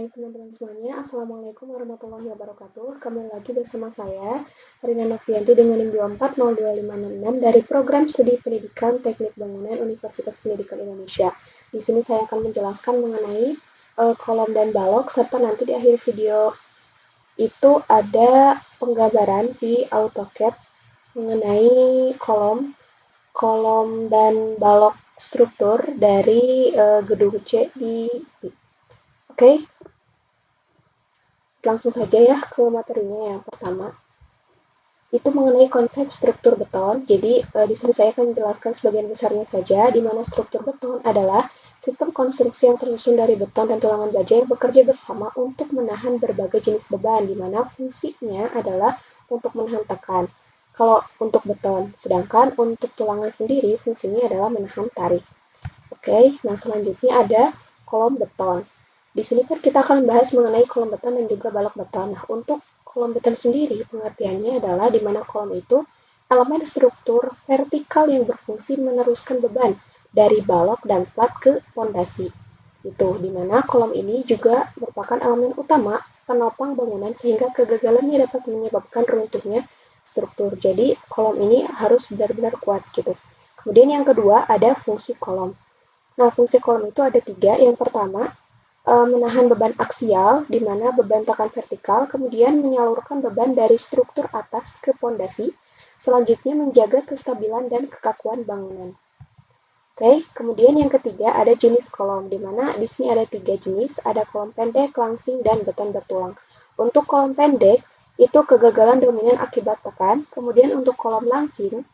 Baik teman-teman semuanya, Assalamualaikum warahmatullahi wabarakatuh. Kembali lagi bersama saya, Rina Novianti dengan NIM 2402566 dari Program Studi Pendidikan Teknik Bangunan Universitas Pendidikan Indonesia. Di sini saya akan menjelaskan mengenai kolom dan balok, serta nanti di akhir video itu ada penggambaran di AutoCAD mengenai kolom dan balok struktur dari gedung C di Oke, langsung saja ya ke materinya. Yang pertama itu mengenai konsep struktur beton. Jadi di sini saya akan menjelaskan sebagian besarnya saja, di mana struktur beton adalah sistem konstruksi yang tersusun dari beton dan tulangan baja yang bekerja bersama untuk menahan berbagai jenis beban, di mana fungsinya adalah untuk menahan tekan. Kalau untuk beton, sedangkan untuk tulangan sendiri fungsinya adalah menahan tarik. Oke, nah selanjutnya ada kolom beton. Di sini kan kita akan membahas mengenai kolom beton dan juga balok beton. Nah, untuk kolom beton sendiri pengertiannya adalah di mana kolom itu elemen struktur vertikal yang berfungsi meneruskan beban dari balok dan plat ke pondasi. Itu di mana kolom ini juga merupakan elemen utama penopang bangunan sehingga kegagalannya dapat menyebabkan runtuhnya struktur. Jadi kolom ini harus benar-benar kuat gitu. Kemudian yang kedua ada fungsi kolom. Nah, fungsi kolom itu ada 3. Yang pertama, menahan beban aksial, di mana beban tekan vertikal, kemudian menyalurkan beban dari struktur atas ke pondasi, selanjutnya menjaga kestabilan dan kekakuan bangunan. Oke, kemudian yang ketiga ada jenis kolom, di mana di sini ada 3 jenis, ada kolom pendek, langsing, dan beton bertulang. Untuk kolom pendek, itu kegagalan dominan akibat tekan, kemudian untuk kolom langsing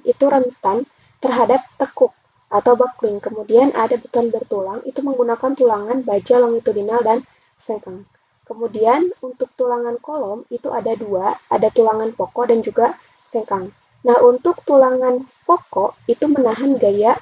itu rentan terhadap tekuk atau buckling. Kemudian ada beton bertulang, itu menggunakan tulangan baja longitudinal dan sengkang. Kemudian untuk tulangan kolom itu ada 2, ada tulangan pokok dan juga sengkang. Nah, untuk tulangan pokok itu menahan gaya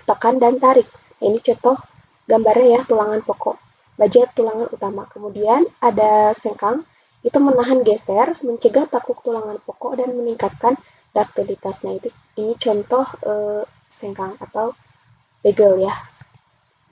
tekan dan tarik. Ini contoh gambarnya ya, tulangan pokok. Baja tulangan utama. Kemudian ada sengkang, itu menahan geser, mencegah takuk tulangan pokok dan meningkatkan duktilitas. Nah, ini contoh sengkang atau bagel ya.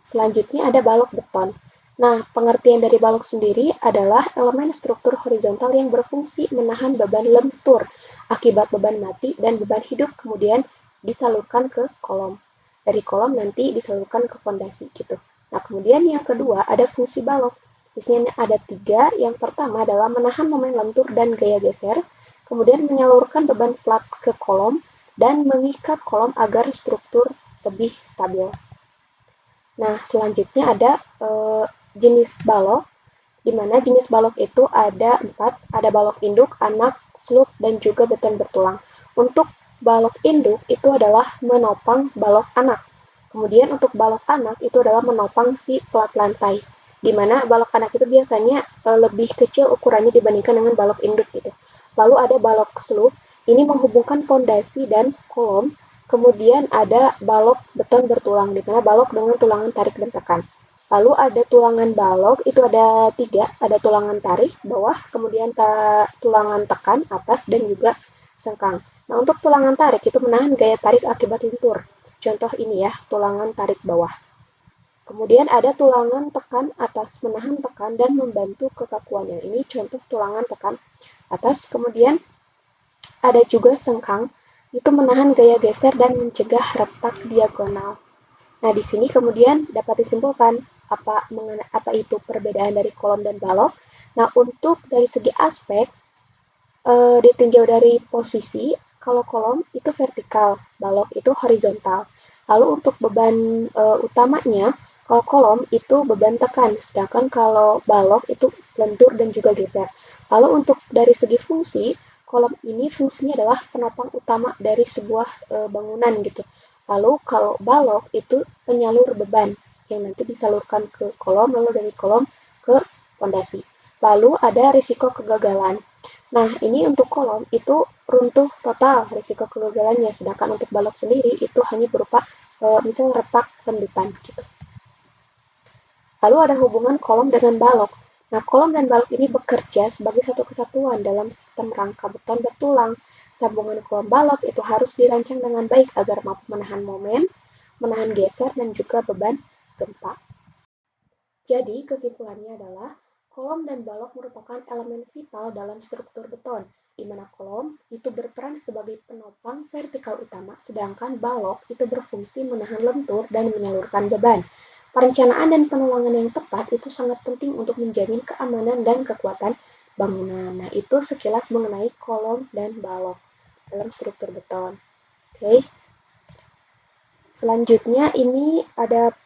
Selanjutnya ada balok beton. Nah, pengertian dari balok sendiri adalah elemen struktur horizontal yang berfungsi menahan beban lentur akibat beban mati dan beban hidup, kemudian disalurkan ke kolom. Dari kolom nanti disalurkan ke fondasi gitu. Nah, kemudian yang kedua ada fungsi balok. Di sini ada 3. Yang pertama adalah menahan momen lentur dan gaya geser, kemudian menyalurkan beban plat ke kolom, dan mengikat kolom agar struktur lebih stabil. Nah, selanjutnya ada jenis balok, di mana jenis balok itu ada 4, ada balok induk, anak, slup, dan juga beton bertulang. Untuk balok induk itu adalah menopang balok anak. Kemudian untuk balok anak itu adalah menopang si plat lantai, di mana balok anak itu biasanya lebih kecil ukurannya dibandingkan dengan balok induk gitu. Lalu ada balok slup, ini menghubungkan pondasi dan kolom. Kemudian ada balok beton bertulang, di mana balok dengan tulangan tarik dan tekan. Lalu ada tulangan balok, itu ada 3, ada tulangan tarik bawah, kemudian tulangan tekan atas, dan juga sengkang. Nah, untuk tulangan tarik itu menahan gaya tarik akibat lentur. Contoh ini ya, tulangan tarik bawah. Kemudian ada tulangan tekan atas, menahan tekan dan membantu kekakuannya. Ini contoh tulangan tekan atas. Kemudian ada juga sengkang, itu menahan gaya geser dan mencegah retak diagonal. Nah, di sini kemudian dapat disimpulkan apa itu perbedaan dari kolom dan balok. Nah, untuk dari segi aspek, ditinjau dari posisi, kalau kolom itu vertikal, balok itu horizontal. Lalu untuk beban utamanya, kalau kolom itu beban tekan, sedangkan kalau balok itu lentur dan juga geser. Lalu untuk dari segi fungsi, kolom ini fungsinya adalah penopang utama dari sebuah bangunan gitu. Lalu kalau balok itu penyalur beban yang nanti disalurkan ke kolom, lalu dari kolom ke pondasi. Lalu ada risiko kegagalan. Nah, ini untuk kolom itu runtuh total risiko kegagalannya, sedangkan untuk balok sendiri itu hanya berupa misalnya retak lendutan gitu. Lalu ada hubungan kolom dengan balok. Nah, kolom dan balok ini bekerja sebagai satu kesatuan dalam sistem rangka beton bertulang. Sambungan kolom balok itu harus dirancang dengan baik agar mampu menahan momen, menahan geser, dan juga beban gempa. Jadi, kesimpulannya adalah kolom dan balok merupakan elemen vital dalam struktur beton, di mana kolom itu berperan sebagai penopang vertikal utama, sedangkan balok itu berfungsi menahan lentur dan menyalurkan beban. Perencanaan dan penulangan yang tepat itu sangat penting untuk menjamin keamanan dan kekuatan bangunan. Nah, itu sekilas mengenai kolom dan balok dalam struktur beton. Oke. Selanjutnya ini ada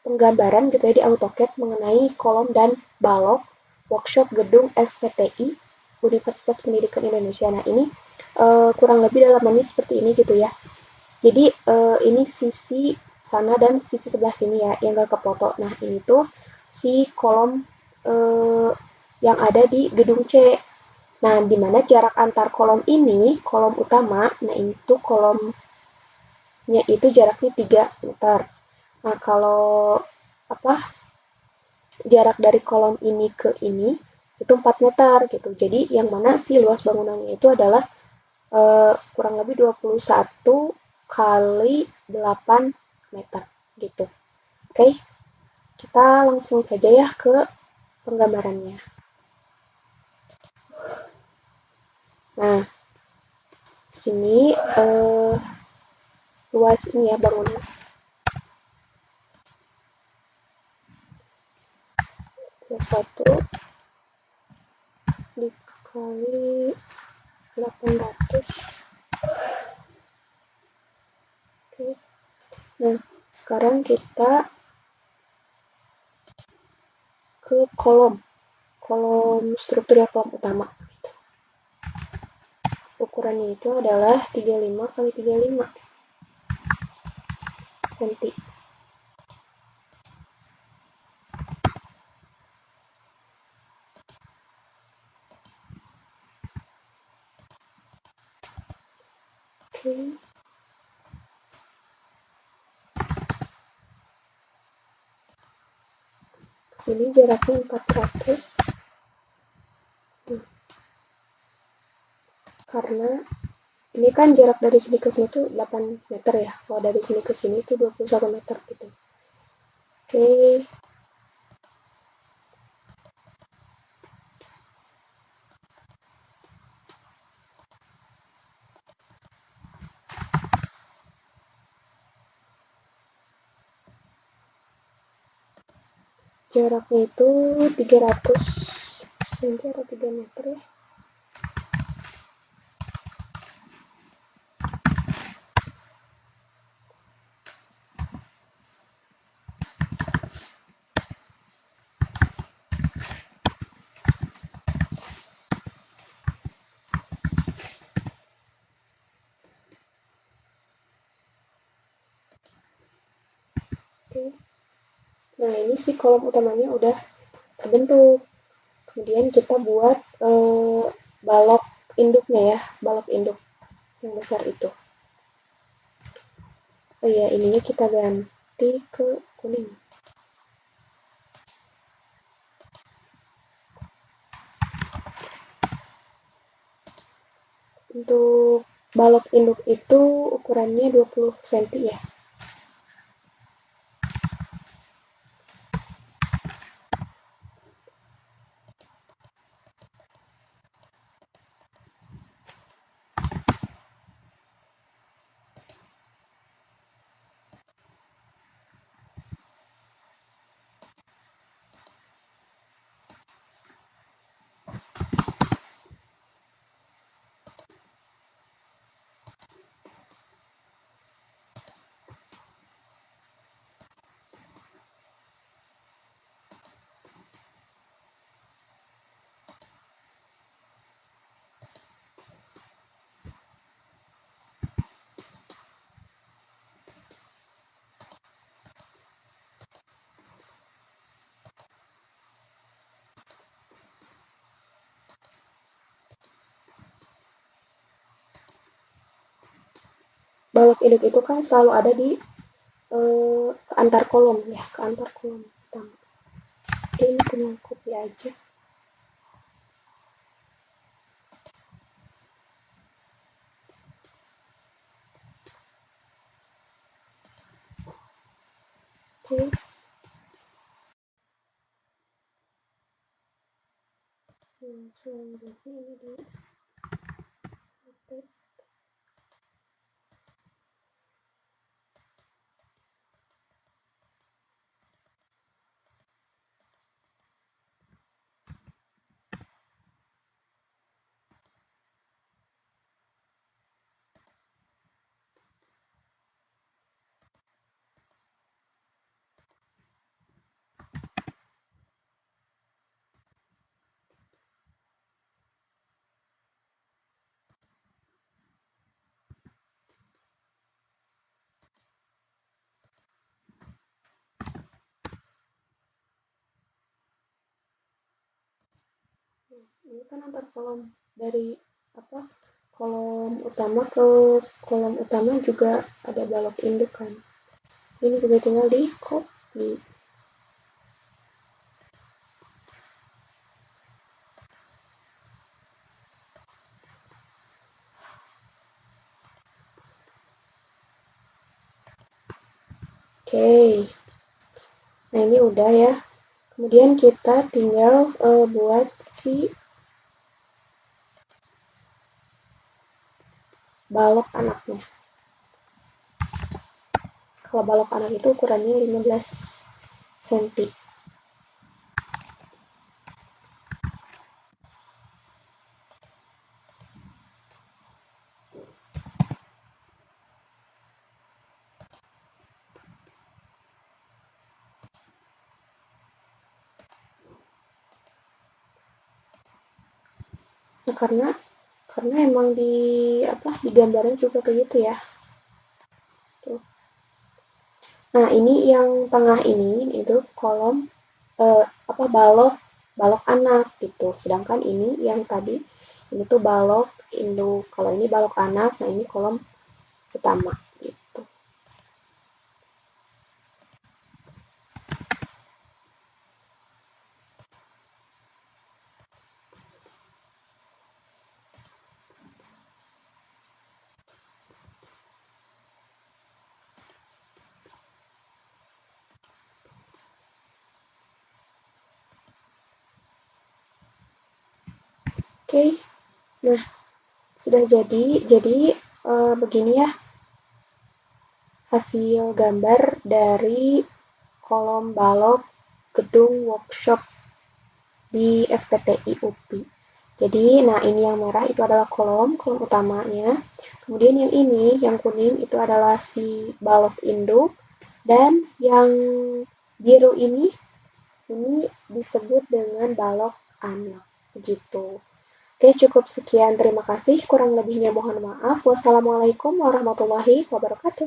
penggambaran gitu ya di AutoCAD mengenai kolom dan balok workshop gedung FPTI Universitas Pendidikan Indonesia. Nah, ini kurang lebih dalamannya seperti ini gitu ya. Jadi ini sisi sana dan sisi sebelah sini ya yang gak kefoto. Nah, ini tuh si kolom yang ada di gedung C. Nah, di mana jarak antar kolom ini, kolom utama, nah ini tuh kolomnya itu jaraknya 3 meter. Nah, kalau apa jarak dari kolom ini ke ini itu 4 meter gitu. Jadi yang mana sih luas bangunannya itu adalah kurang lebih 21 kali 8 meter gitu. Oke, kita langsung saja ya ke penggambarannya. Nah, sini luas ini ya bangunan. Satu dikali 800. Oke. Nah, sekarang kita ke kolom strukturnya kolom utama. Ukurannya itu adalah 35 kali 35 cm. Oke. Sini jaraknya 400. Karena ini kan jarak dari sini ke sini tuh 8 meter ya. Kalau dari sini ke sini itu 21 meter gitu. Oke. Jaraknya itu 300 cm atau 3 meter ya. Oke. Nah, ini si kolom utamanya udah terbentuk. Kemudian kita buat balok induknya ya, balok induk yang besar itu. Oh iya, ininya kita ganti ke kuning. Untuk balok induk itu ukurannya 20 cm ya. Balok induk itu kan selalu ada di ke antar kolom ya, ke antar kolom utama. Oke, ini tinggal copy aja. Oke. Selanjutnya ini di update. Ini kan antar kolom dari kolom utama ke kolom utama juga ada balok induk kan. Ini juga tinggal di copy. Oke. Nah, ini udah ya. Kemudian kita tinggal buat si balok anaknya. Kalau balok anak itu ukurannya 15 cm. Nah, karena emang di gambarnya juga kayak gitu ya. Tuh. Nah, ini yang tengah ini itu kolom balok balok anak gitu. Sedangkan ini yang tadi ini tuh balok induk. Kalau ini balok anak, nah ini kolom utama gitu. Oke. Nah, sudah jadi. Jadi begini ya hasil gambar dari kolom balok gedung workshop di FPTI UPI. Jadi, nah ini yang merah itu adalah kolom utamanya. Kemudian yang ini, yang kuning itu adalah si balok induk. Dan yang biru ini disebut dengan balok anak. Begitu. Oke, cukup sekian. Terima kasih. Kurang lebihnya mohon maaf. Wassalamualaikum warahmatullahi wabarakatuh.